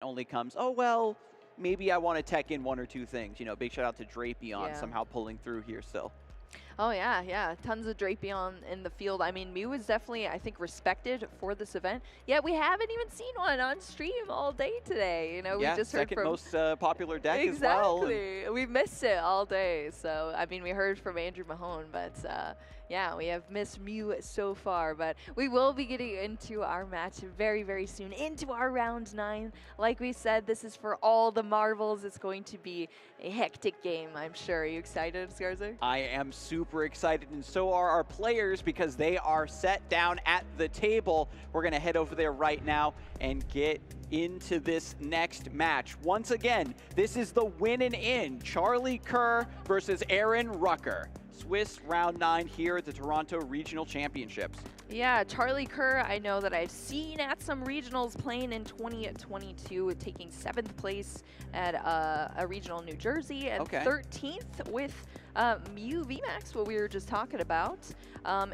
only comes, oh, well, maybe I want to tech in one or two things. You know, big shout out to Drapion somehow pulling through here still. Oh yeah, yeah, tons of Drapion in the field. I mean, Mew is definitely, I think, respected for this event. Yet we haven't even seen one on stream all day today. You know, Yeah, we just heard second from most popular deck exactly. as well. Exactly, we missed it all day. So I mean, we heard from Andrew Mahone, but yeah, we have missed Mew so far. But we will be getting into our match very, very soon, into our round 9. Like we said, this is for all the marbles. It's going to be a hectic game, I'm sure. Are you excited, Scarzer? I am super excited, and so are our players because they are set down at the table. We're going to head over there right now and get into this next match. Once again, this is the win and in. Charlie Kerr versus Aaron Rucker. Swiss round 9 here at the Toronto Regional Championships. Yeah, Charlie Kerr, I know that I've seen at some regionals playing in 2022, taking 7th place at a regional in New Jersey and 13th with Mew VMAX, what we were just talking about,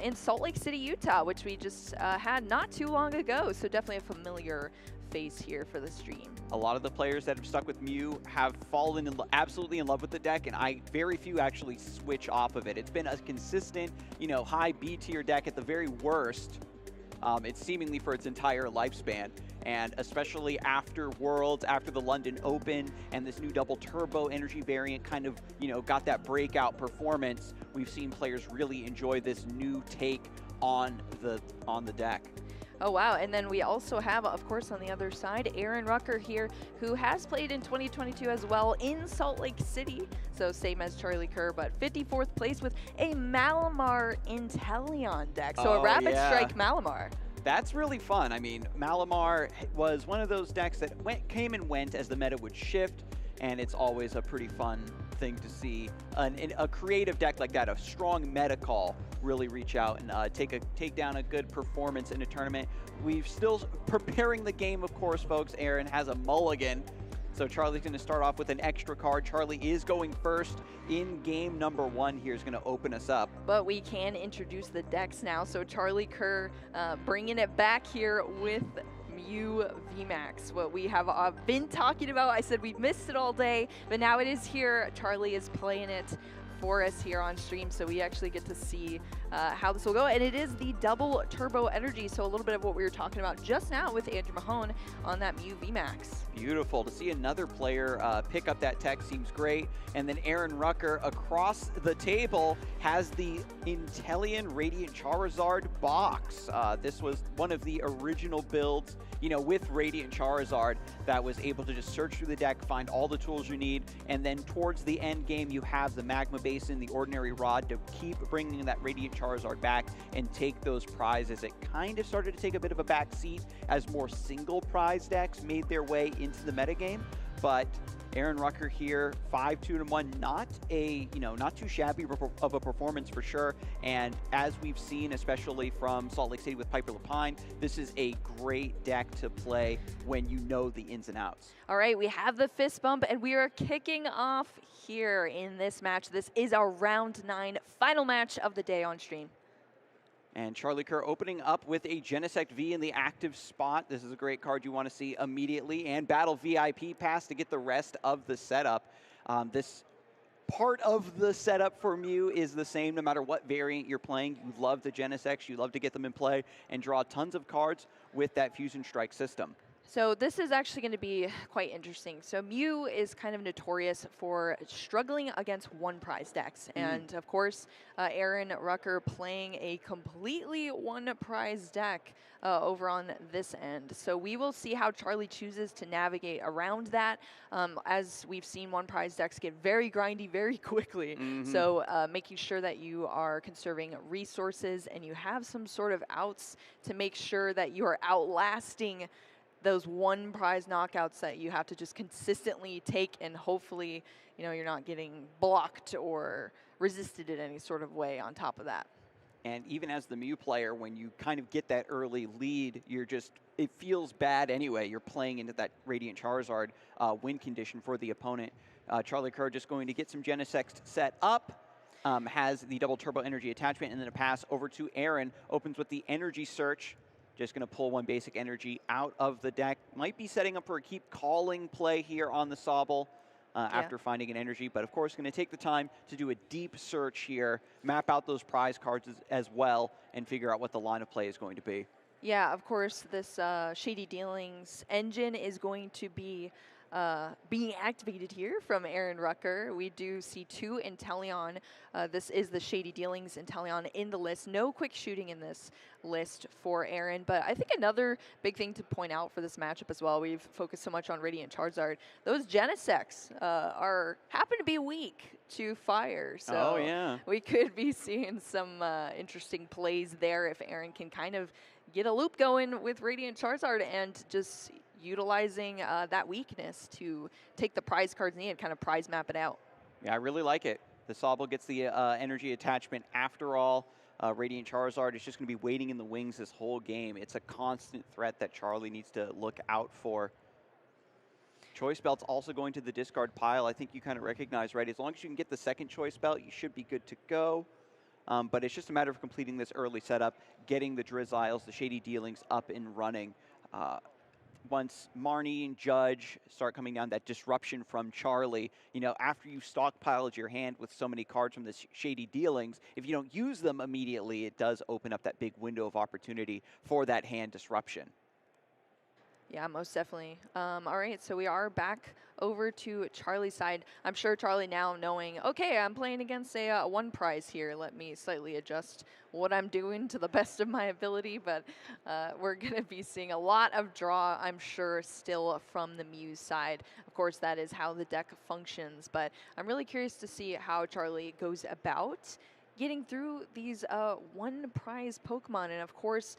in Salt Lake City, Utah, which we just had not too long ago. So definitely a familiar face here for the stream. A lot of the players that have stuck with Mew have fallen absolutely in love with the deck, and very few actually switch off of it. It's been a consistent, you know, high B tier deck at the very worst. It's seemingly for its entire lifespan, and especially after Worlds, after the London Open, and this new double turbo energy variant kind of, you know, got that breakout performance. We've seen players really enjoy this new take on the deck. Oh, wow. And then we also have, of course, on the other side, Aaron Rucker here, who has played in 2022 as well in Salt Lake City. So same as Charlie Kerr, but 54th place with a Malamar Inteleon deck. So a Rapid Strike Malamar. That's really fun. I mean, Malamar was one of those decks that came and went as the meta would shift, and it's always a pretty fun thing to see a creative deck like that, a strong meta call, really reach out and take down a good performance in a tournament. We're still preparing the game, of course, folks. Aaron has a mulligan, so Charlie's going to start off with an extra card. Charlie is going first in game number 1 here, is going to open us up. But we can introduce the decks now. So Charlie Kerr bringing it back here with Mew VMAX, what we have been talking about. I said we missed it all day, but now it is here. Charlie is playing it for us here on stream, so we actually get to see how this will go. And it is the double turbo energy, so a little bit of what we were talking about just now with Andrew Mahone on that Mew VMAX. Beautiful. To see another player pick up that tech seems great. And then Aaron Rucker across the table has the Inteleon Radiant Charizard box. This was one of the original builds, you know, with Radiant Charizard that was able to just search through the deck, find all the tools you need, and then towards the end game you have the Magma Basin, the Ordinary Rod to keep bringing that Radiant Charizard back and take those prizes. It kind of started to take a bit of a back seat as more single prize decks made their way into the metagame, but Aaron Rucker here, 5-2-1, not too shabby of a performance for sure. And as we've seen, especially from Salt Lake City with Piper Lapine, this is a great deck to play when you know the ins and outs. All right, we have the fist bump, and we are kicking off here in this match. This is our round 9 final match of the day on stream. And Charlie Kerr opening up with a Genesect V in the active spot. This is a great card you want to see immediately. And Battle VIP pass to get the rest of the setup. This part of the setup for Mew is the same no matter what variant you're playing. You love the Genesects. You love to get them in play and draw tons of cards with that Fusion Strike system. So this is actually going to be quite interesting. So Mew is kind of notorious for struggling against one prize decks. And of course, Aaron Rucker playing a completely one prize deck over on this end. So we will see how Charlie chooses to navigate around that. As we've seen, one prize decks get very grindy very quickly. So making sure that you are conserving resources and you have some sort of outs to make sure that you are outlasting those one prize knockouts that you have to just consistently take, and hopefully, you know, you're not getting blocked or resisted in any sort of way on top of that. And even as the Mew player, when you kind of get that early lead, it feels bad anyway. You're playing into that Radiant Charizard win condition for the opponent. Charlie Kerr just going to get some Genesect set up, has the double turbo energy attachment, and then a pass over to Aaron, opens with the energy search. Just going to pull one basic energy out of the deck. Might be setting up for a keep calling play here on the Sobble after finding an energy. But of course, going to take the time to do a deep search here, map out those prize cards as well, and figure out what the line of play is going to be. Yeah, of course, this Shady Dealings engine is going to be being activated here from Aaron Rucker. We do see 2 Inteleon. This is the Shady Dealings Inteleon in the list. No quick shooting in this list for Aaron, but I think another big thing to point out for this matchup as well, we've focused so much on Radiant Charizard, those Genesects happen to be weak to fire, so we could be seeing some interesting plays there if Aaron can kind of get a loop going with Radiant Charizard and just utilizing that weakness to take the prize cards in the end, kind of prize map it out. Yeah, I really like it. The Sobble gets the energy attachment after all. Radiant Charizard is just going to be waiting in the wings this whole game. It's a constant threat that Charlie needs to look out for. Choice Belt's also going to the discard pile. I think you kind of recognize, right? As long as you can get the second Choice Belt, you should be good to go. But it's just a matter of completing this early setup, getting the Drizziles, the Shady Dealings up and running. Once Marnie and Judge start coming down, that disruption from Charlie, you know, after you stockpiled your hand with so many cards from the Shady Dealings, if you don't use them immediately, it does open up that big window of opportunity for that hand disruption. Yeah, most definitely. All right, so we are back over to Charlie's side. I'm sure Charlie now knowing, okay, I'm playing against a 1 prize here. Let me slightly adjust what I'm doing to the best of my ability, but we're going to be seeing a lot of draw, I'm sure, still from the Muse side. Of course, that is how the deck functions, but I'm really curious to see how Charlie goes about getting through these 1 prize Pokemon, and of course,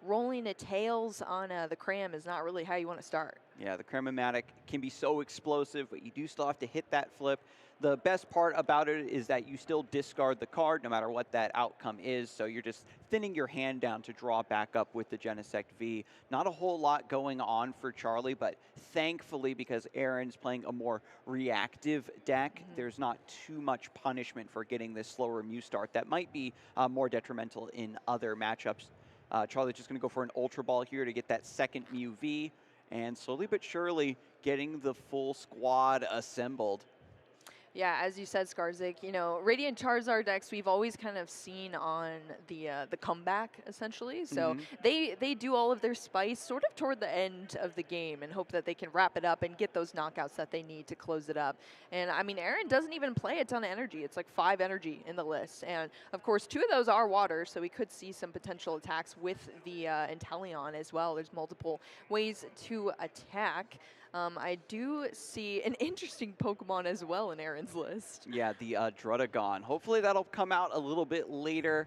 rolling a tails on the Cram is not really how you want to start. Yeah, the Cram-O-Matic can be so explosive, but you do still have to hit that flip. The best part about it is that you still discard the card no matter what that outcome is, so you're just thinning your hand down to draw back up with the Genesect V. Not a whole lot going on for Charlie, but thankfully, because Aaron's playing a more reactive deck, there's not too much punishment for getting this slower Mew start. That might be more detrimental in other matchups. Charlie's just going to go for an Ultra Ball here to get that second Mew V, and slowly but surely getting the full squad assembled. Yeah, as you said, Skarzik, you know, Radiant Charizard decks we've always kind of seen on the comeback, essentially. So they do all of their spice sort of toward the end of the game and hope that they can wrap it up and get those knockouts that they need to close it up. And, I mean, Aaron doesn't even play a ton of energy. It's like 5 energy in the list. And, of course, 2 of those are water, so we could see some potential attacks with the Inteleon as well. There's multiple ways to attack. I do see an interesting Pokemon as well in Aaron's list. Yeah, the Druddigon. Hopefully that'll come out a little bit later,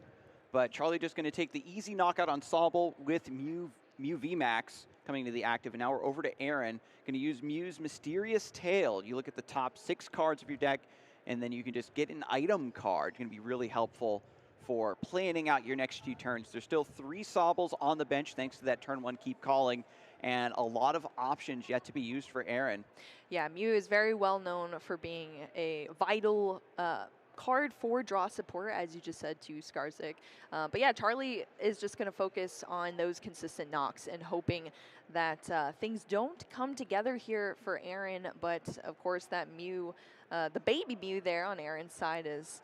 but Charlie just going to take the easy knockout on Sobble with Mew VMAX coming to the active. And now we're over to Aaron. Going to use Mew's Mysterious Tail. You look at the top 6 cards of your deck, and then you can just get an item card. Going to be really helpful for planning out your next few turns. There's still 3 Sobbles on the bench thanks to that turn 1 keep calling, and a lot of options yet to be used for Aaron. Yeah, Mew is very well known for being a vital card for draw support, as you just said to Skarzik. But yeah, Charlie is just going to focus on those consistent knocks and hoping that things don't come together here for Aaron. But of course, that Mew, the baby Mew there on Aaron's side is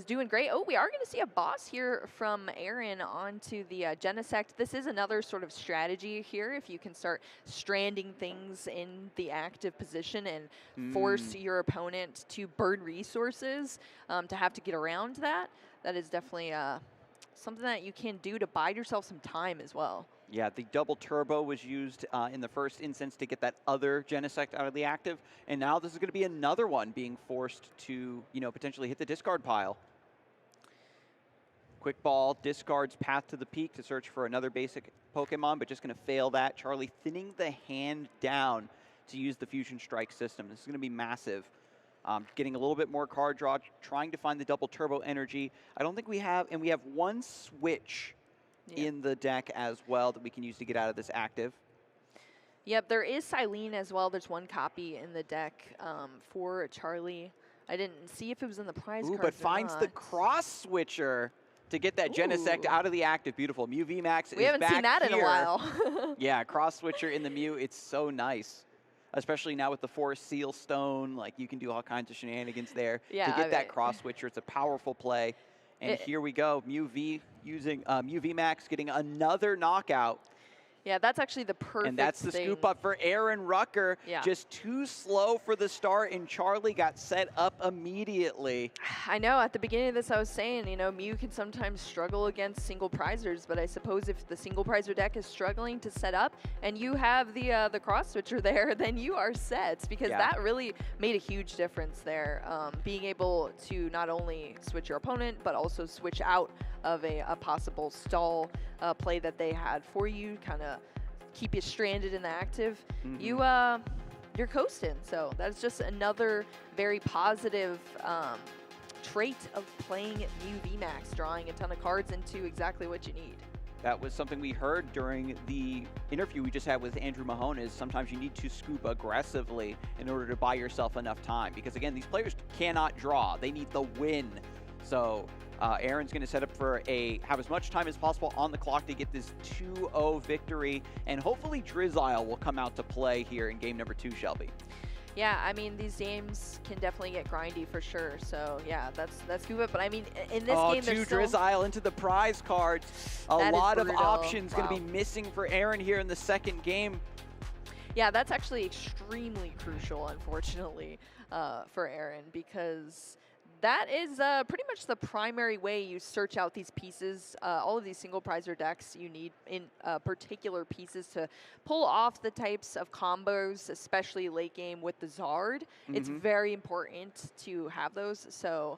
doing great. Oh, we are going to see a boss here from Aaron onto the Genesect. This is another sort of strategy here. If you can start stranding things in the active position and force your opponent to burn resources to have to get around that, that is definitely something that you can do to buy yourself some time as well. Yeah, the double turbo was used in the first instance to get that other Genesect out of the active, and now this is going to be another one being forced to, you know, potentially hit the discard pile. Quick Ball discards Path to the Peak to search for another basic Pokemon, but just going to fail that. Charlie thinning the hand down to use the Fusion Strike system. This is going to be massive. Getting a little bit more card draw, trying to find the double turbo energy. I don't think we have, and we have 1 switch in the deck as well that we can use to get out of this active. Yep, there is Silene as well. There's 1 copy in the deck for Charlie. I didn't see if it was in the prize cards but finds the cross switcher to get that Genesect out of the active. Beautiful. Mew VMAX is back here. We haven't seen that in a while. Yeah, cross switcher in the Mew. It's so nice. Especially now with the Forest Seal Stone, like you can do all kinds of shenanigans there to get that cross switcher. It's a powerful play. And here we go, Mew V using Mew VMAX getting another knockout. Yeah, that's actually the perfect And that's the scoop up for Aaron Rucker. Yeah. Just too slow for the start, and Charlie got set up immediately. I know, at the beginning of this I was saying, you know, Mew can sometimes struggle against single prizers, but I suppose if the single prizer deck is struggling to set up and you have the cross switcher there, then you are set, because that really made a huge difference there. Being able to not only switch your opponent, but also switch out of a possible stall play that they had for you, kind of keep you stranded in the active. You're coasting. So that's just another very positive trait of playing Mew VMAX, drawing a ton of cards into exactly what you need. That was something we heard during the interview we just had with Andrew Mahone, is sometimes you need to scoop aggressively in order to buy yourself enough time. Because again, these players cannot draw. They need the win. So Aaron's going to set up for have as much time as possible on the clock to get this 2-0 victory, and hopefully Drizzile will come out to play here in game number 2, Shelby. Yeah, I mean, these games can definitely get grindy for sure. So yeah, that's good. But I mean, in this game, there's still Drizzile into the prize cards. A lot of options going to be missing for Aaron here in the second game. Yeah, that's actually extremely crucial, unfortunately, for Aaron, because that is pretty much the primary way you search out these pieces. All of these single prizer decks, you need in particular pieces to pull off the types of combos, especially late game with the Zard. It's very important to have those. So,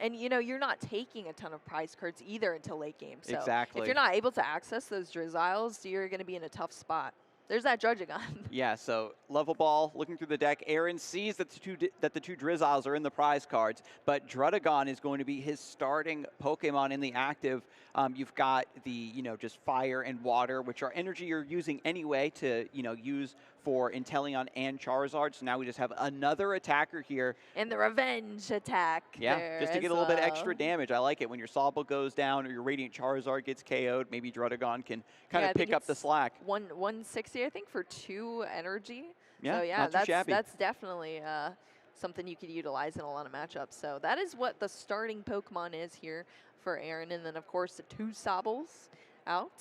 and you know, you're not taking a ton of prize cards either until late game. So if you're not able to access those Drizziles, you're going to be in a tough spot. There's that Druddigon. Yeah, so level ball, looking through the deck, Aaron sees that the two Drizziles are in the prize cards, but Druddigon is going to be his starting Pokemon in the active. You've got the, you know, just fire and water, which are energy you're using anyway to, you know, use for Inteleon and Charizard. So now we just have another attacker here. And the revenge attack. Yeah, just to get a little bit extra damage. I like it when your Sobble goes down or your Radiant Charizard gets KO'd. Maybe Druddigon can kind of pick up the slack. 160, I think, for 2 energy. Yeah, so yeah, not too shabby. That's definitely something you could utilize in a lot of matchups. So that is what the starting Pokemon is here for Aaron. And then, of course, the 2 Sobbles out.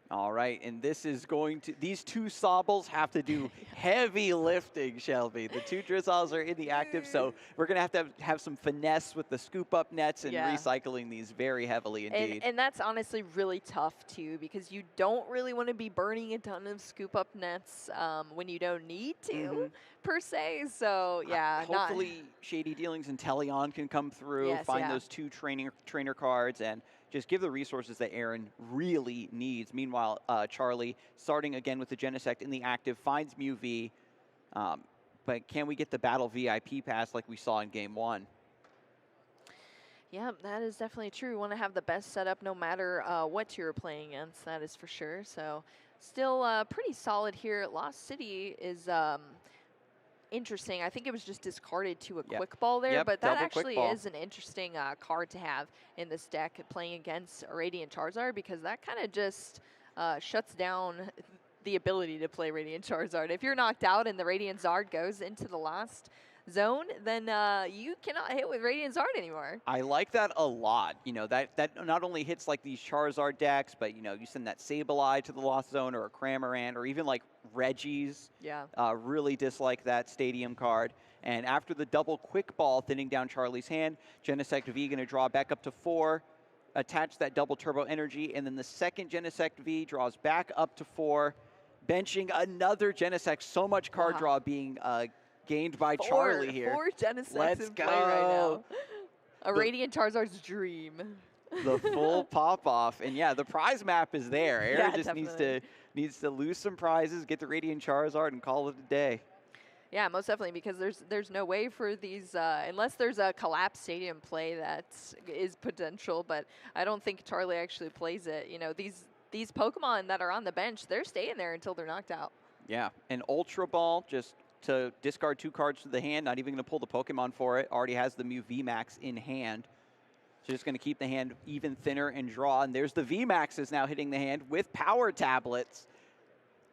All right, and this is going to, these 2 Sobbles have to do heavy lifting, Shelby. The 2 Drizziles are in the active, so we're going to have some finesse with the scoop up nets and recycling these very heavily indeed. And that's honestly really tough too, because you don't really want to be burning a ton of scoop up nets when you don't need to, per se. So yeah, hopefully Shady Dealings and Inteleon can come through, find those 2 trainer cards, and just give the resources that Aaron really needs. Meanwhile, Charlie, starting again with the Genesect in the active, finds Mew V. But can we get the Battle VIP pass like we saw in Game 1? Yeah, that is definitely true. We want to have the best setup no matter what you're playing against, that is for sure. So still pretty solid here. Lost City is interesting. I think it was just discarded to a quick ball there, but that actually is an interesting card to have in this deck playing against a Radiant Charizard, because that kind of just shuts down the ability to play Radiant Charizard. If you're knocked out and the Radiant Zard goes into the last zone, then you cannot hit with Radiant Zard anymore. I like that a lot. You know, that not only hits like these Charizard decks, but you know, you send that Sableye to the Lost Zone, or a Cramorant, or even like Reggie's. Yeah. Really dislike that Stadium card. And after the double quick ball thinning down Charlie's hand, Genesect V going to draw back up to 4, attach that double turbo energy, and then the second Genesect V draws back up to 4, benching another Genesect. So much card draw being gained by Charlie here. 4 Genesects Let's in go. play right now. A Radiant Charizard's dream. The full pop-off. And yeah, the prize map is there. Aaron just needs to lose some prizes, get the Radiant Charizard, and call it a day. Yeah, most definitely, because there's no way for these, unless there's a collapsed stadium play that is potential, but I don't think Charlie actually plays it. You know, these Pokemon that are on the bench, they're staying there until they're knocked out. Yeah, an Ultra Ball just to discard 2 cards to the hand, not even going to pull the Pokemon for it. Already has the Mew VMAX in hand. So just going to keep the hand even thinner and draw. And there's the VMAXs now hitting the hand with power tablets.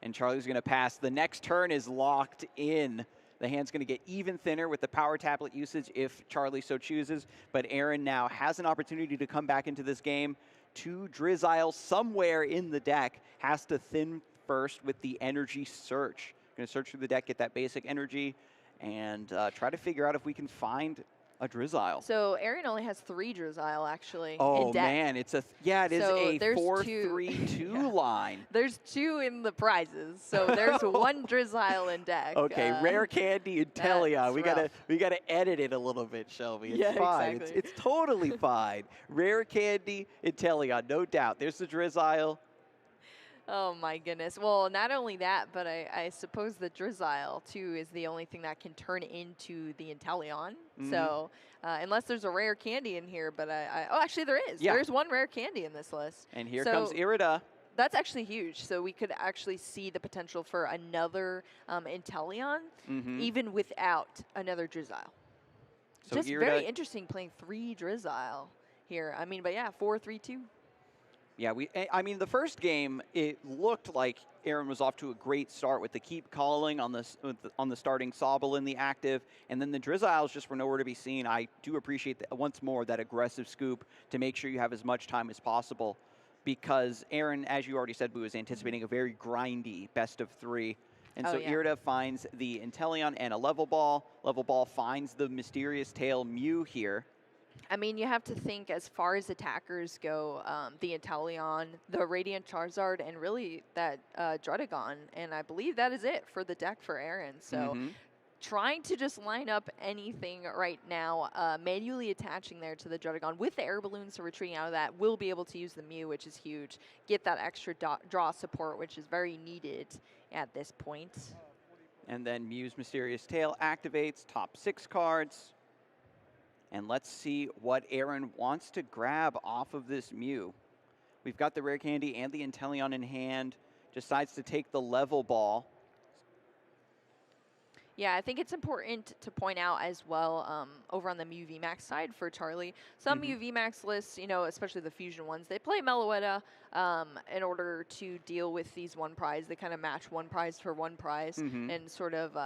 And Charlie's going to pass. The next turn is locked in. The hand's going to get even thinner with the power tablet usage if Charlie so chooses. But Aaron now has an opportunity to come back into this game. 2 Drizzile somewhere in the deck. Has to thin first with the energy search. Going to search through the deck, get that basic energy, and try to figure out if we can find a Drizzile. So Aaron only has 3 Drizzile actually Oh in deck. man, it is a 4-3-2 yeah. line. There's 2 in the prizes, so there's 1 Drizzile in deck. Okay, Rare Candy and Teleon. We gotta edit it a little bit, Shelby. It's fine. Exactly. It's totally fine. Rare Candy and Teleon, no doubt. There's the Drizzile. Oh my goodness. Well, not only that, but I suppose the Drizzile, too, is the only thing that can turn into the Inteleon. So, unless there's a rare candy in here, but oh, actually there is. Yeah. There's 1 rare candy in this list. And here comes Irida. That's actually huge. So we could actually see the potential for another Inteleon, even without another Drizzile. So just Irida, very interesting playing 3 Drizzile here. I mean, but yeah, 4-3-2. Yeah, I mean, the first game, it looked like Aaron was off to a great start with the keep calling on the starting Sobble in the active, and then the Drizziles just were nowhere to be seen. I do appreciate once more that aggressive scoop to make sure you have as much time as possible, because Aaron, as you already said, Boo, is anticipating a very grindy best of 3. And so Irida finds the Inteleon and a level ball. Level ball finds the Mysterious Tail Mew here. I mean, you have to think as far as attackers go, the Inteleon, the Radiant Charizard, and really that Drudagon. And I believe that is it for the deck for Aaron. So trying to just line up anything right now, manually attaching there to the Drudagon with the air balloons, so retreating out of that, will be able to use the Mew, which is huge. Get that extra draw support, which is very needed at this point. And then Mew's Mysterious Tail activates, top 6 cards. And let's see what Aaron wants to grab off of this Mew. We've got the Rare Candy and the Inteleon in hand. Decides to take the level ball. Yeah, I think it's important to point out as well, over on the Mew VMAX side for Charlie, some Mew VMAX lists, you know, especially the Fusion ones, they play Meloetta in order to deal with these 1 prize. They kind of match 1 prize for 1 prize and sort of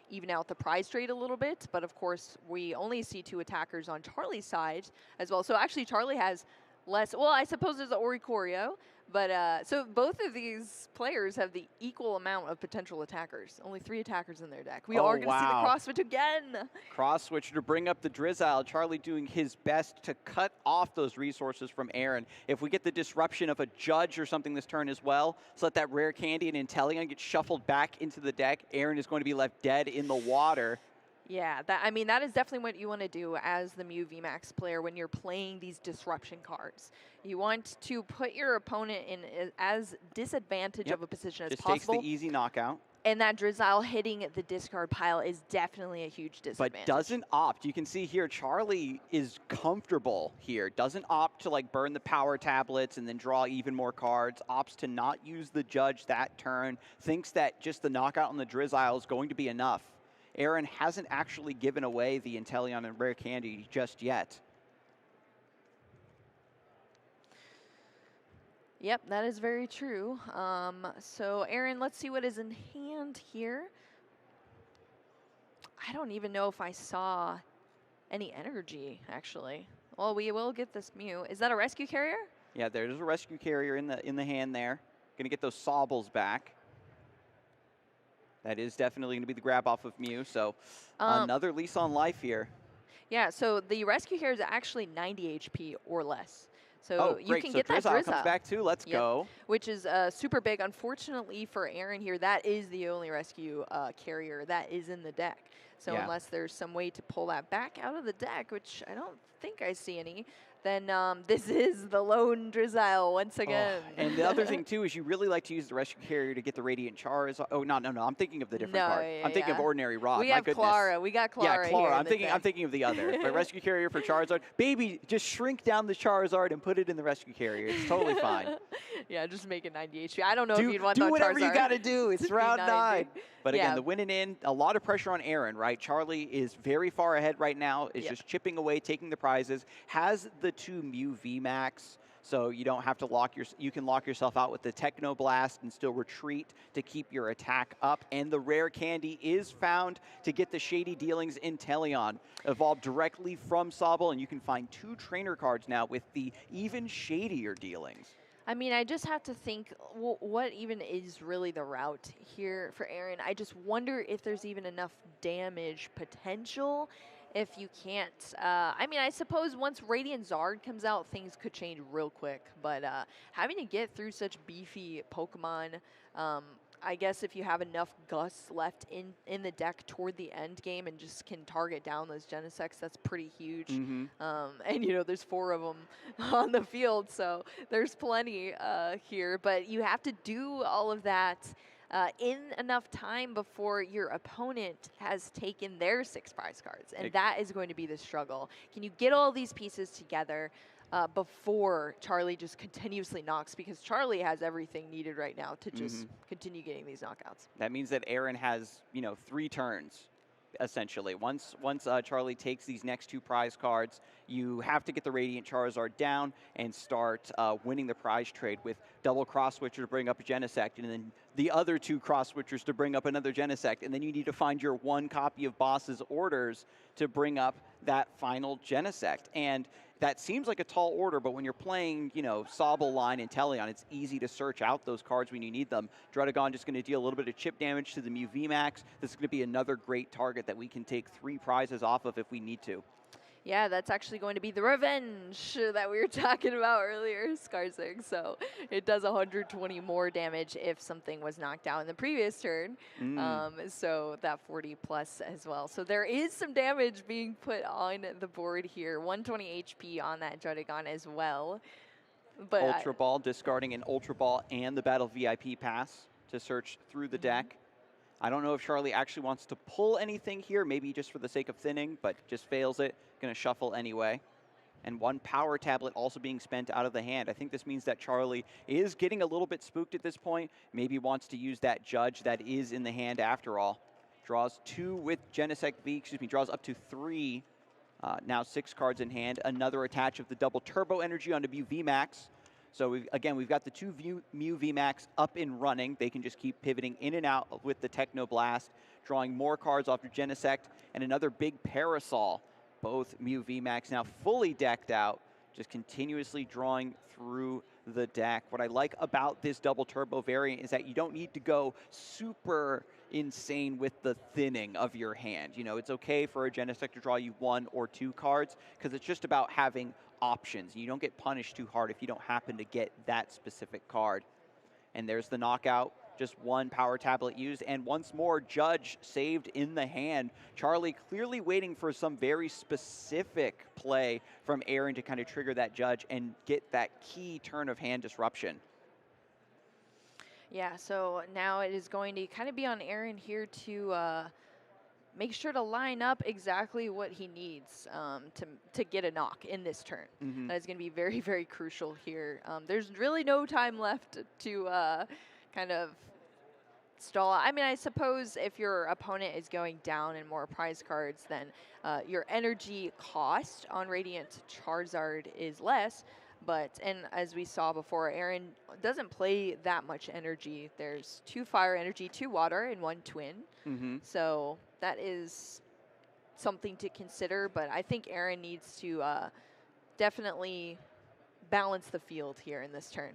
even out the prize trade a little bit. But of course, we only see 2 attackers on Charlie's side as well. So actually, Charlie has less. Well, I suppose there's the Oricorio. But so both of these players have the equal amount of potential attackers. Only 3 attackers in their deck. We are going to see the cross switch again. Cross switch to bring up the Drizzile. Charlie doing his best to cut off those resources from Aaron. If we get the disruption of a Judge or something this turn as well, so let that Rare Candy and Inteleon get shuffled back into the deck, Aaron is going to be left dead in the water. Yeah, I mean, that is definitely what you want to do as the Mew VMAX player when you're playing these disruption cards. You want to put your opponent in as disadvantage of a position as possible. Just takes the easy knockout. And that Drizzile hitting the discard pile is definitely a huge disadvantage. But doesn't opt. You can see here, Charlie is comfortable here. Doesn't opt to like burn the power tablets and then draw even more cards. Opts to not use the Judge that turn. Thinks that just the knockout on the Drizzile is going to be enough. Aaron hasn't actually given away the Inteleon and Rare Candy just yet. Yep, that is very true. So, Aaron, let's see what is in hand here. I don't even know if I saw any energy, actually. Well, we will get this Mew. Is that a Rescue Carrier? Yeah, there's a Rescue Carrier in the hand there. Gonna get those Sobbles back. That is definitely going to be the grab off of Mew, so another lease on life here. Yeah, so the Rescue Carrier is actually 90 HP or less. So you can get that Drizzile comes back too. Let's go. Which is super big. Unfortunately for Aaron here, that is the only Rescue Carrier that is in the deck. So unless there's some way to pull that back out of the deck, which I don't think I see any, then this is the lone Drizzile once again. Oh, and the other thing, too, is you really like to use the Rescue Carrier to get the Radiant Charizard. Oh, no. I'm thinking of the different card. I'm thinking of Ordinary Rod. We have Clara. We got Clara. Yeah, Clara. Here I'm thinking of the other. But Rescue Carrier for Charizard. Baby, just shrink down the Charizard and put it in the Rescue Carrier. It's totally fine. Yeah, just make it 90 HP. I don't know if you'd want that Charizard. Do whatever you got to do. It's round 9. But again, the winning in, a lot of pressure on Aaron, right? Charlie is very far ahead right now, is just chipping away, taking the prizes, has the 2 Mew VMAX, so you don't have to you can lock yourself out with the Techno Blast and still retreat to keep your attack up. And the rare candy is found to get the Shady Dealings Inteleon, evolved directly from Sobble, and you can find 2 trainer cards now with the even shadier dealings. I mean, I just have to think, what even is really the route here for Aaron? I just wonder if there's even enough damage potential if you can't. I mean, I suppose once Radiant Zard comes out, things could change real quick. But having to get through such beefy Pokemon, I guess if you have enough Gus left in the deck toward the end game and just can target down those Genesects, that's pretty huge. And, you know, there's 4 of them on the field, so there's plenty here. But you have to do all of that in enough time before your opponent has taken their 6 prize cards. And that is going to be the struggle. Can you get all these pieces together before Charlie just continuously knocks, because Charlie has everything needed right now to just continue getting these knockouts. That means that Aaron has, you know, 3 turns, essentially. Once Charlie takes these next 2 prize cards, you have to get the Radiant Charizard down and start winning the prize trade with double cross-switcher to bring up a Genesect, and then the other 2 cross-switchers to bring up another Genesect, and then you need to find your 1 copy of Boss's Orders to bring up that final Genesect. And that seems like a tall order, but when you're playing, you know, Sobble line and Inteleon, it's easy to search out those cards when you need them. Druddigon just going to deal a little bit of chip damage to the Mew VMAX. This is going to be another great target that we can take 3 prizes off of if we need to. Yeah, that's actually going to be the revenge that we were talking about earlier, Skarsig. So it does 120 more damage if something was knocked out in the previous turn. So that 40 plus as well. So there is some damage being put on the board here. 120 HP on that Druddigon as well. But Ultra Ball, discarding an Ultra Ball and the Battle VIP pass to search through the deck. I don't know if Charlie actually wants to pull anything here, maybe just for the sake of thinning, but just fails it. Going to shuffle anyway. And 1 power tablet also being spent out of the hand. I think this means that Charlie is getting a little bit spooked at this point. Maybe wants to use that Judge that is in the hand after all. Draws 2 with Genesect V, draws up to 3. Now 6 cards in hand. Another attach of the double turbo energy onto Mew VMAX. So we've got the 2 Mew VMAX up and running. They can just keep pivoting in and out with the Techno Blast, drawing more cards off your Genesect, and another big Parasol. Both Mew VMAX now fully decked out, just continuously drawing through the deck. What I like about this double turbo variant is that you don't need to go super insane with the thinning of your hand. You know, it's okay for a Genesect to draw you 1 or 2 cards, because it's just about having options. You don't get punished too hard if you don't happen to get that specific card. And there's the knockout. Just 1 power tablet used, and once more, Judge saved in the hand. Charlie clearly waiting for some very specific play from Aaron to kind of trigger that Judge and get that key turn of hand disruption. Yeah, so now it is going to kind of be on Aaron here to make sure to line up exactly what he needs to get a knock in this turn. That is going to be very, very crucial here. There's really no time left to kind of stall. I mean, I suppose if your opponent is going down in more prize cards, then your energy cost on Radiant Charizard is less. But, and as we saw before, Aaron doesn't play that much energy. There's 2 fire energy, 2 water, and 1 twin. So that is something to consider. But I think Aaron needs to definitely balance the field here in this turn.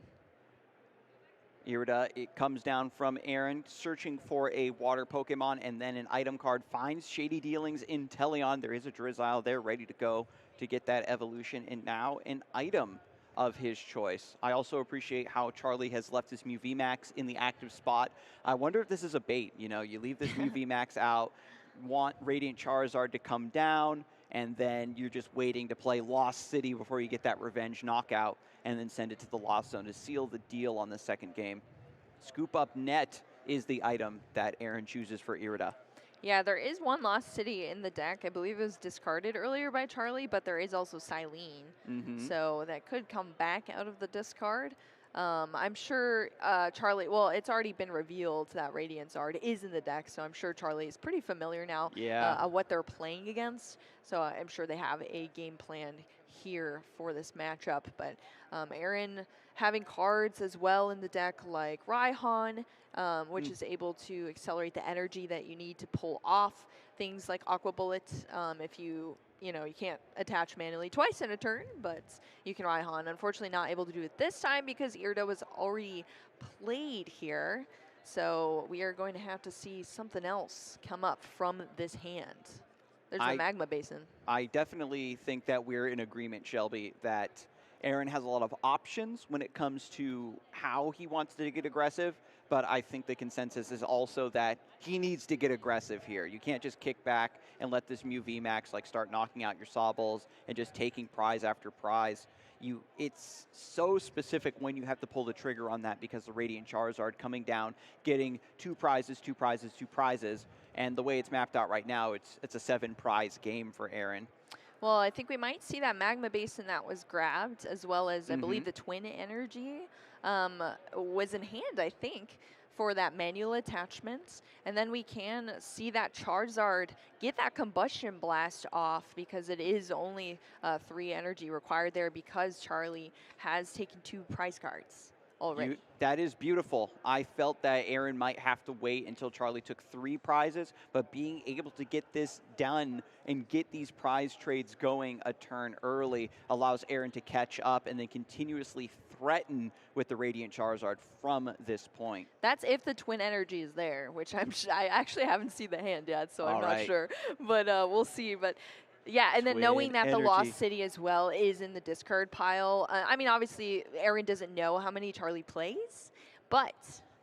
Irida, it comes down from Aaron, searching for a water Pokemon, and then an item card finds Shady Dealings Inteleon. There is a Drizzile there ready to go to get that evolution, and now an item of his choice. I also appreciate how Charlie has left his Mew VMAX in the active spot. I wonder if this is a bait. You know, you leave this Mew VMAX out, want Radiant Charizard to come down, and then you're just waiting to play Lost City before you get that revenge knockout, and then send it to the Lost Zone to seal the deal on the second game. Scoop Up Net is the item that Aaron chooses for Irida. Yeah, there is 1 Lost City in the deck. I believe it was discarded earlier by Charlie, but there is also Silene. So that could come back out of the discard. I'm sure Charlie, well, it's already been revealed that Radiant Zard is in the deck, so I'm sure Charlie is pretty familiar now Yeah. of what they're playing against. So I'm sure they have a game plan here for this matchup. But Aaron having cards as well in the deck like Raihan, which is able to accelerate the energy that you need to pull off things like Aqua Bullet. If you can't attach manually twice in a turn, but you can Raihan. Unfortunately, not able to do it this time because Irida was already played here. So we are going to have to see something else come up from this hand. There's a Magma Basin. I definitely think that we're in agreement, Shelby, that Aaron has a lot of options when it comes to how he wants to get aggressive, but I think the consensus is also that he needs to get aggressive here. You can't just kick back and let this Mew VMAX like start knocking out your Sawballs and just taking prize after prize. It's so specific when you have to pull the trigger on that because the Radiant Charizard coming down, getting 2 prizes, 2 prizes, 2 prizes, and the way it's mapped out right now, it's a 7-prize game for Aaron. Well, I think we might see that Magma Basin that was grabbed, as well as I believe the Twin Energy was in hand, I think, for that manual attachment. And then we can see that Charizard get that Combustion Blast off because it is only 3 energy required there because Charlie has taken 2 prize cards already. That is beautiful. I felt that Aaron might have to wait until Charlie took 3 prizes, but being able to get this done and get these prize trades going a turn early allows Aaron to catch up and then continuously threaten with the Radiant Charizard from this point. That's if the Twin Energy is there, which I actually haven't seen the hand yet, so I'm not sure. But we'll see. But yeah, and then knowing that the Lost City as well is in the discard pile. I mean, obviously, Aaron doesn't know how many Charlie plays, but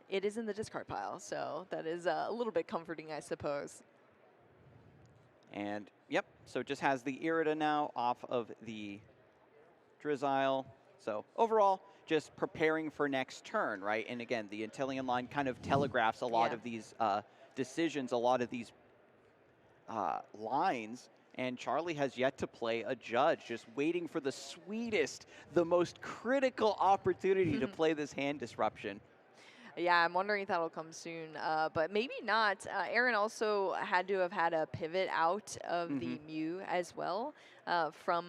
it is in the discard pile. So that is a little bit comforting, I suppose. And, yep, so just has the Irida now off of the Drizzile. So overall, just preparing for next turn, right? And again, the Inteleon line kind of telegraphs a lot of these decisions, a lot of these lines. And Charlie has yet to play a judge, just waiting for the sweetest, the most critical opportunity to play this hand disruption. Yeah, I'm wondering if that'll come soon, but maybe not. Aaron also had to have had a pivot out of the Mew as well from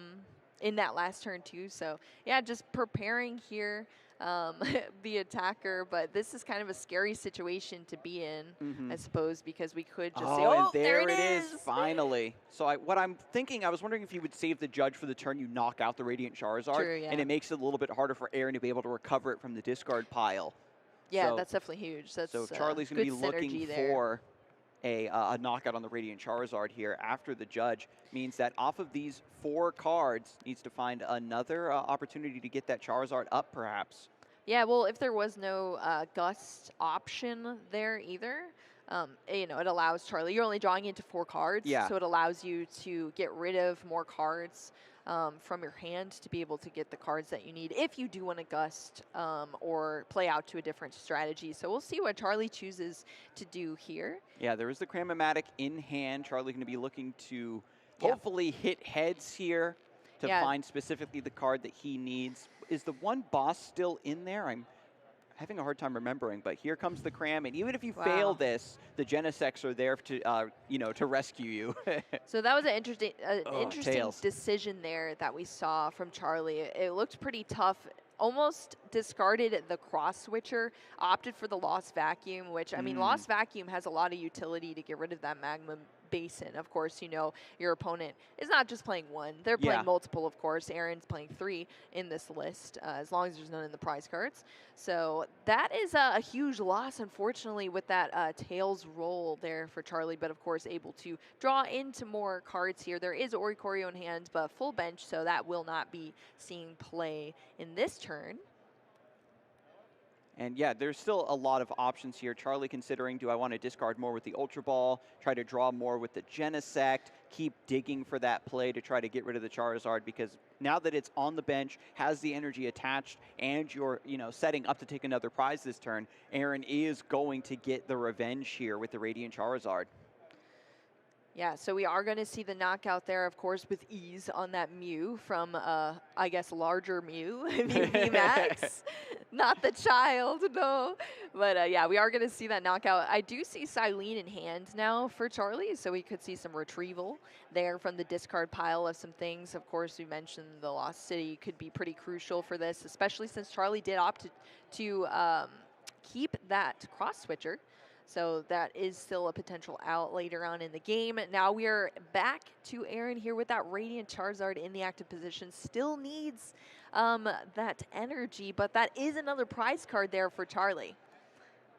in that last turn too. So yeah, just preparing here, the attacker, but this is kind of a scary situation to be in, I suppose, because we could just say, and there it is, finally. So what I'm thinking, I was wondering if you would save the judge for the turn you knock out the Radiant Charizard, True, yeah. and it makes it a little bit harder for Aaron to be able to recover it from the discard pile. Yeah, so, that's definitely huge. That's so Charlie's going to be looking there. for a knockout on the Radiant Charizard here after the judge. Means that off of these 4 cards, needs to find another opportunity to get that Charizard up, perhaps. Yeah, well, if there was no Gust option there either, it allows Charlie, you're only drawing into 4 cards, so it allows you to get rid of more cards from your hand to be able to get the cards that you need if you do want to Gust or play out to a different strategy. So we'll see what Charlie chooses to do here. Yeah, there is the Cram-O-Matic in hand. Charlie going to be looking to hopefully hit heads here to find specifically the card that he needs. Is the one boss still in there? I'm having a hard time remembering, but here comes the Cram, and even if you fail this, the Genesects are there to, to rescue you. So that was an interesting decision there that we saw from Charlie. It looked pretty tough. Almost discarded the Cross Switcher, opted for the Lost Vacuum, which, I mean, Lost Vacuum has a lot of utility to get rid of that Magma Basin. Of course, your opponent is not just playing 1. They're playing multiple, of course. Aaron's playing 3 in this list, as long as there's none in the prize cards. So that is a huge loss, unfortunately, with that Tails roll there for Charlie, but of course able to draw into more cards here. There is Oricorio in hand, but full bench, so that will not be seeing play in this turn. And yeah, there's still a lot of options here. Charlie considering, do I want to discard more with the Ultra Ball, try to draw more with the Genesect, keep digging for that play to try to get rid of the Charizard, because now that it's on the bench, has the energy attached, and you're setting up to take another prize this turn, Aaron is going to get the revenge here with the Radiant Charizard. Yeah, so we are going to see the knockout there, of course, with ease on that Mew from, I guess, larger Mew, VMAX. Not the child, no. But yeah, we are going to see that knockout. I do see Silene in hand now for Charlie, so we could see some retrieval there from the discard pile of some things. Of course, we mentioned the Lost City could be pretty crucial for this, especially since Charlie did opt to keep that cross switcher. So that is still a potential out later on in the game. Now we are back to Aaron here with that Radiant Charizard in the active position. Still needs that energy, but that is another prize card there for Charlie.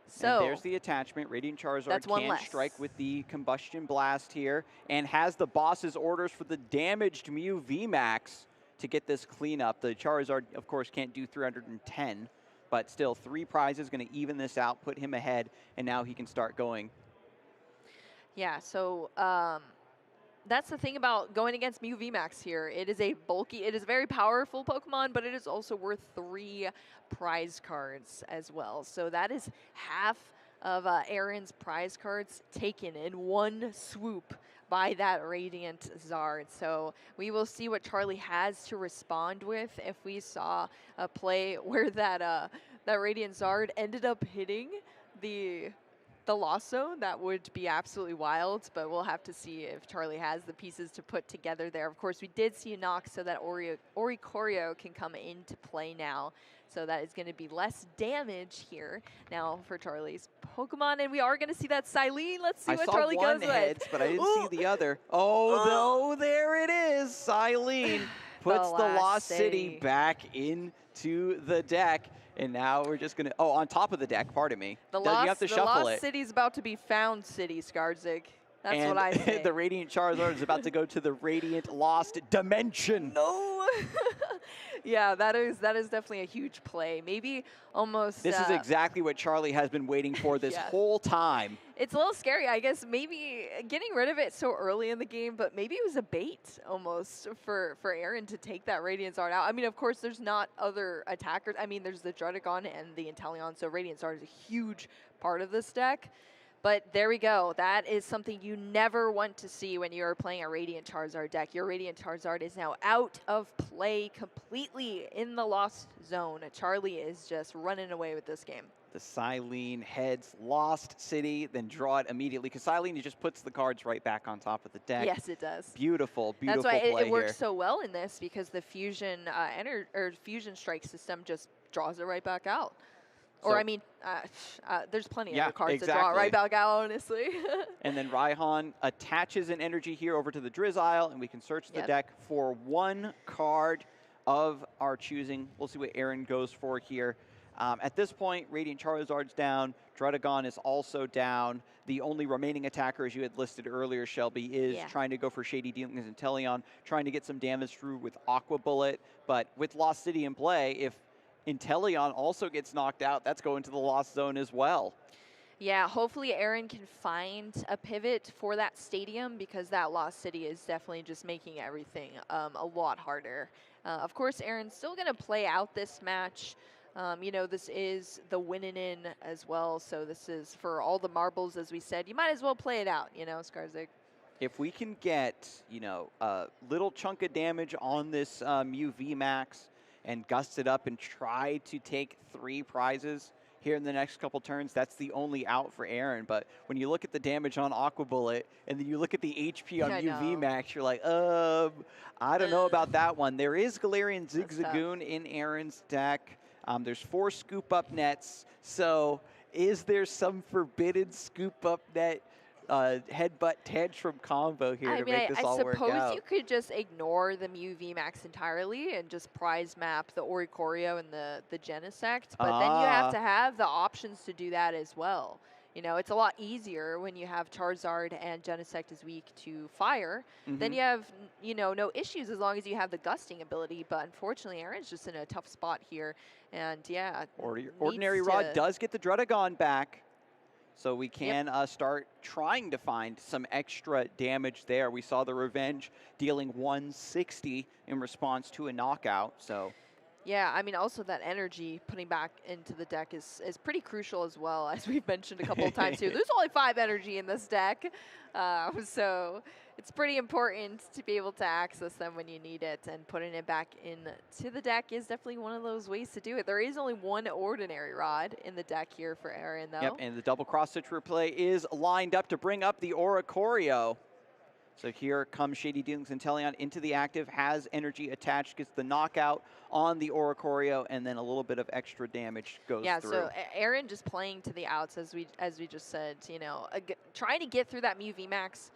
So and there's the attachment. Radiant Charizard can less. strike with the Combustion Blast here and has the boss's orders for the damaged Mew VMAX to get this cleanup. The Charizard, of course, can't do 310. But still, 3 prizes, going to even this out, put him ahead, and now he can start going. Yeah, so that's the thing about going against Mew VMAX here. It is a bulky, it is a very powerful Pokemon, but it is also worth 3 prize cards as well. So that is half of Aaron's prize cards taken in one swoop by that Radiant Zard. So we will see what Charlie has to respond with. If we saw a play where that Radiant Zard ended up hitting the Lost Zone, that would be absolutely wild, but we'll have to see if Charlie has the pieces to put together there. Of course, we did see a knock so that Oricorio can come into play now. So that is going to be less damage here now for Charlie's Pokemon. And we are going to see that Silene. Let's see what Charlie goes with. I saw one heads, but I didn't see the other. Oh, no, there it is. Silene puts the Lost City back into the deck. And now we're just going to, on top of the deck, pardon me. The you have to shuffle Lost City's about to be Found City, Skarzik. That's and what I say. The Radiant Charizard is about to go to the Radiant Lost Dimension. No. Yeah, that is definitely a huge play. Maybe almost. This is exactly what Charlie has been waiting for this whole time. It's a little scary, I guess. Maybe getting rid of it so early in the game, but maybe it was a bait almost for Aaron to take that Radiant Zard out. I mean, of course, there's not other attackers. I mean, there's the Druddigon and the Inteleon, so Radiant Zard is a huge part of this deck. But there we go. That is something you never want to see when you're playing a Radiant Charizard deck. Your Radiant Charizard is now out of play completely in the Lost Zone. Charlie is just running away with this game. The Silene heads Lost City, then draw it immediately. Because Silene just puts the cards right back on top of the deck. Yes, it does. Beautiful, beautiful play. That's why it works here. so well in this, because the Fusion Fusion Strike system just draws it right back out. Or, I mean, there's plenty of other cards that draw right back out, honestly. And then Raihan attaches an energy here over to the Drizzile, and we can search the deck for 1 card of our choosing. We'll see what Aaron goes for here. At this point, Radiant Charizard's down. Druddigon is also down. The only remaining attacker, as you had listed earlier, Shelby, is trying to go for Shady Dealings and Inteleon, trying to get some damage through with Aqua Bullet. But with Lost City in play, if Inteleon also gets knocked out, that's going to the Lost Zone as well. Yeah, hopefully Aaron can find a pivot for that stadium, because that Lost City is definitely just making everything a lot harder. Of course, Aaron's still going to play out this match. You know, this is the winning in as well, so this is for all the marbles, as we said. You might as well play it out, you know, Skarzik. If we can get, you know, a little chunk of damage on this Mew VMAX, and gust it up and try to take 3 prizes here in the next couple turns, that's the only out for Aaron. But when you look at the damage on Aqua Bullet, and then you look at the HP on UV Max, you're like, I don't know about that one. There is Galarian Zigzagoon in Aaron's deck. There's 4 Scoop Up Nets. So is there some forbidden Scoop Up Net headbutt tantrum combo here to make this all work out? I suppose you could just ignore the Mew VMAX entirely and just prize map the Oricorio and the Genesect, but then you have to have the options to do that as well. You know, it's a lot easier when you have Charizard and Genesect is weak to fire. Then you have, you know, no issues as long as you have the gusting ability, but unfortunately Aaron's just in a tough spot here. And yeah. Ordinary Rod does get the Druddigon back. So we can start trying to find some extra damage there. We saw the Revenge dealing 160 in response to a knockout. So Yeah, I mean, also that energy putting back into the deck is pretty crucial as well, as we've mentioned a couple of times here. There's only 5 energy in this deck, so it's pretty important to be able to access them when you need it, and putting it back into the deck is definitely one of those ways to do it. There is only 1 ordinary rod in the deck here for Aaron, though. Yep, and the double cross-stitch replay is lined up to bring up the Oricorio. So here comes Shady Dealings Inteleon into the active, has energy attached, gets the knockout on the Oricorio, and then a little bit of extra damage goes through. Yeah, so Aaron just playing to the outs, as we just said, you know, trying to get through that Mew VMAX,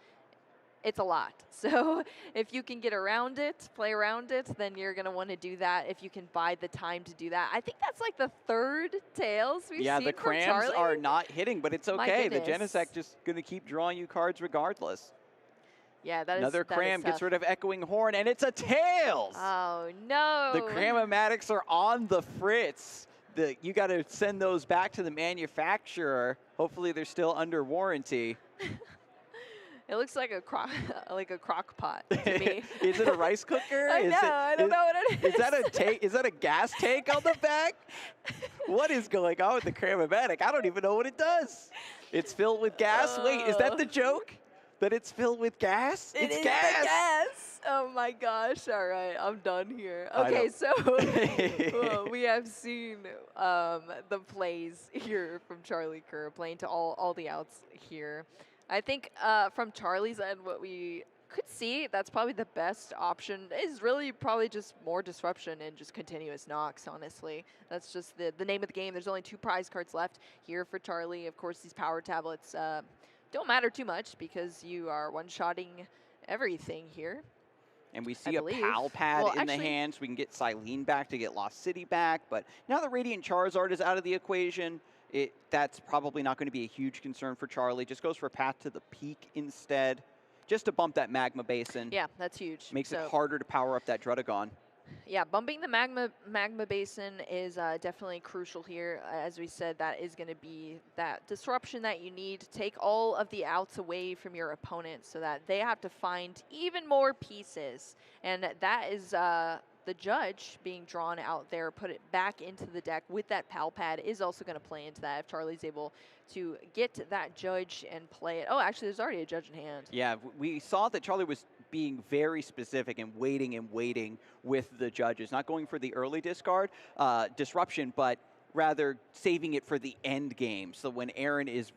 it's a lot. So if you can get around it, play around it, then you're going to want to do that if you can buy the time to do that. I think that's like the 3rd Tails we've seen the from crams Charlie. are not hitting, but it's okay. The goodness. Genesect just going to keep drawing you cards regardless. Yeah, that Another is cram tough. gets rid of Echoing Horn, and it's a Tails! Oh, no. The Cram-O-Matics are on the fritz. You got to send those back to the manufacturer. Hopefully they're still under warranty. It looks like a crock pot to me. Is it a rice cooker? I don't know what it is. Is that a gas tank on the back? What is going on with the Cram-O-Matic? I don't even know what it does. It's filled with gas? Wait, is that the joke? That it's filled with gas? It's gas. The gas. Oh my gosh. All right, I'm done here. Okay, so we have seen the plays here from Charlie Kerr, playing to all the outs here. I think from Charlie's end, what we could see, that's probably the best option, is really probably just more disruption and just continuous knocks, honestly. That's just the name of the game. There's only 2 prize cards left here for Charlie. Of course, these power tablets don't matter too much because you are one-shotting everything here. And we see a Pal Pad in the hand, so we can get Silene back to get Lost City back. But now that Radiant Charizard is out of the equation, that's probably not going to be a huge concern for Charlie. Just goes for a Path to the Peak instead, just to bump that Magma Basin. Yeah, that's huge. Makes it harder to power up that Druddigon. Yeah, bumping the magma basin is definitely crucial here. As we said, that is going to be that disruption that you need to take all of the outs away from your opponent so that they have to find even more pieces. And that is the Judge being drawn out there, put it back into the deck with that Pal Pad is also going to play into that if Charlie's able to get that Judge and play it. Oh, actually, there's already a Judge in hand. Yeah, we saw that Charlie was being very specific and waiting with the Judges, not going for the early disruption, but rather saving it for the end game. So when Aaron is,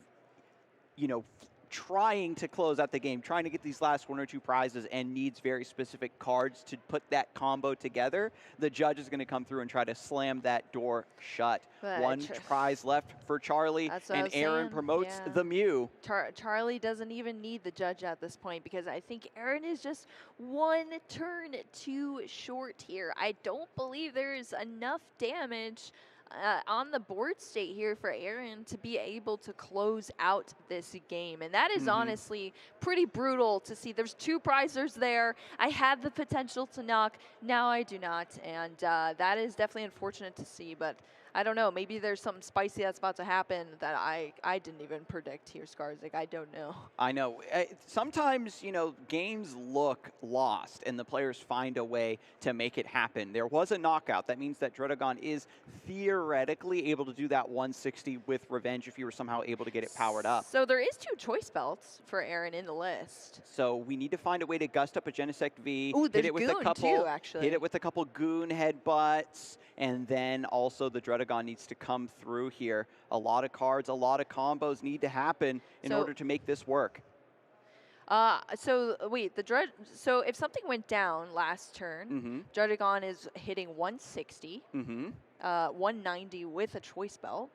trying to close out the game, trying to get these last 1 or 2 prizes and needs very specific cards to put that combo together, the Judge is going to come through and try to slam that door shut. But 1 prize left for Charlie, and Aaron promotes the Mew. Charlie doesn't even need the Judge at this point because I think Aaron is just 1 turn too short here. I don't believe there's enough damage on the board state here for Aaron to be able to close out this game. And that is honestly pretty brutal to see. There's 2 prizers there. I had the potential to knock. Now I do not. And that is definitely unfortunate to see. But I don't know. Maybe there's something spicy that's about to happen that I didn't even predict here, Skarzik. I don't know. I know. Sometimes, games look lost, and the players find a way to make it happen. There was a knockout. That means that Druddigon is theoretically able to do that 160 with Revenge if you were somehow able to get it powered up. So there is 2 choice belts for Aaron in the list. So we need to find a way to gust up a Genesect V. Ooh, hit it with Goon a couple, too, actually. Hit it with a couple Goon headbutts, and then also the Druddigon needs to come through here. A lot of cards, a lot of combos need to happen in order to make this work. So wait, so if something went down last turn, Druddigon is hitting 160, 190 with a choice belt.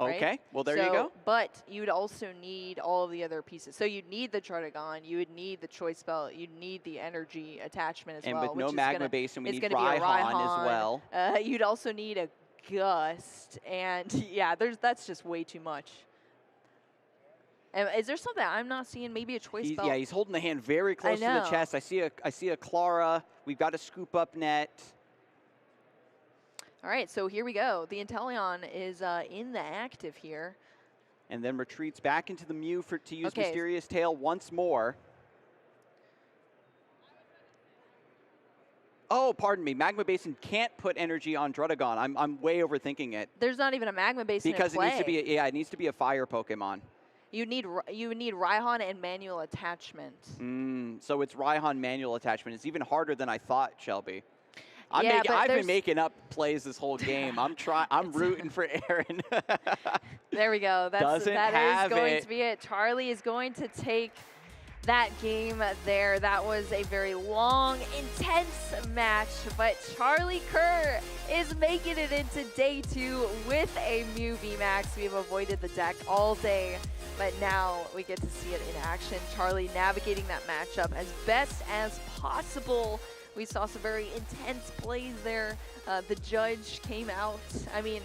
Okay, right? well there you go. But you'd also need all of the other pieces. So you'd need the Druddigon, you would need the choice belt, you'd need the energy attachment as well. And with no Magma Basin, we need Raihan as well. You'd also need a Gust, and yeah, that's just way too much. And is there something I'm not seeing? Maybe a choice belt? Yeah, he's holding the hand very close to the chest. I see a Clara. We've got a scoop up net. All right, so here we go. The Inteleon is in the active here. And then retreats back into the Mew to use Mysterious Tail once more. Oh, pardon me. Magma Basin can't put energy on Druddigon. I'm way overthinking it. There's not even a Magma Basin Because in it needs to play. be, it needs to be a fire Pokemon. You need Raihan and manual attachment. So it's Raihan manual attachment. It's even harder than I thought, Shelby. Yeah, but I've been making up plays this whole game. I'm rooting for Aaron. There we go. That is going to be it. Charlie is going to take that game there. That was a very long, intense match, but Charlie Kerr is making it into day 2 with a Mew VMAX. We've avoided the deck all day, but now we get to see it in action. Charlie navigating that matchup as best as possible. We saw some very intense plays there. The judge came out. I mean,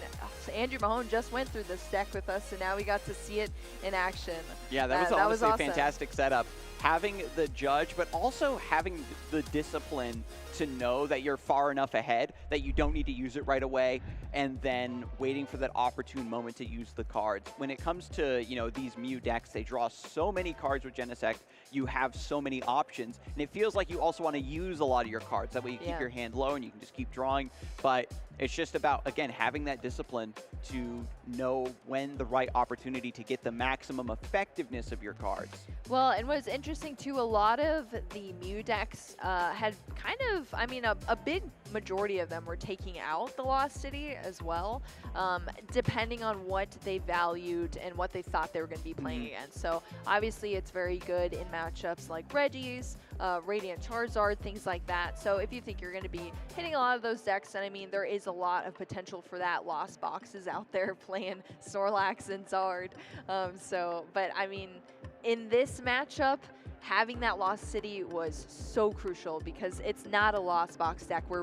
Andrew Mahone just went through this deck with us, and now we got to see it in action. Yeah, that was honestly a fantastic setup. Having the judge, but also having the discipline to know that you're far enough ahead that you don't need to use it right away, and then waiting for that opportune moment to use the cards. When it comes to, you know, these Mew decks, they draw so many cards with Genesect, you have so many options, and it feels like you also want to use a lot of your cards. That way you keep your hand low and you can just keep drawing, but it's just about, again, having that discipline to know when the right opportunity to get the maximum effectiveness of your cards. Well, and what's interesting too, a lot of the Mew decks had kind of, I mean, a big majority of them were taking out the Lost City as well, depending on what they valued and what they thought they were going to be playing against. So obviously it's very good in matchups like Reggie's, Radiant Charizard, things like that. So if you think you're going to be hitting a lot of those decks, and I mean, there is a lot of potential for that. Lost boxes out there playing Snorlax and Zard. But I mean, in this matchup, having that Lost City was so crucial because it's not a Lost Box deck where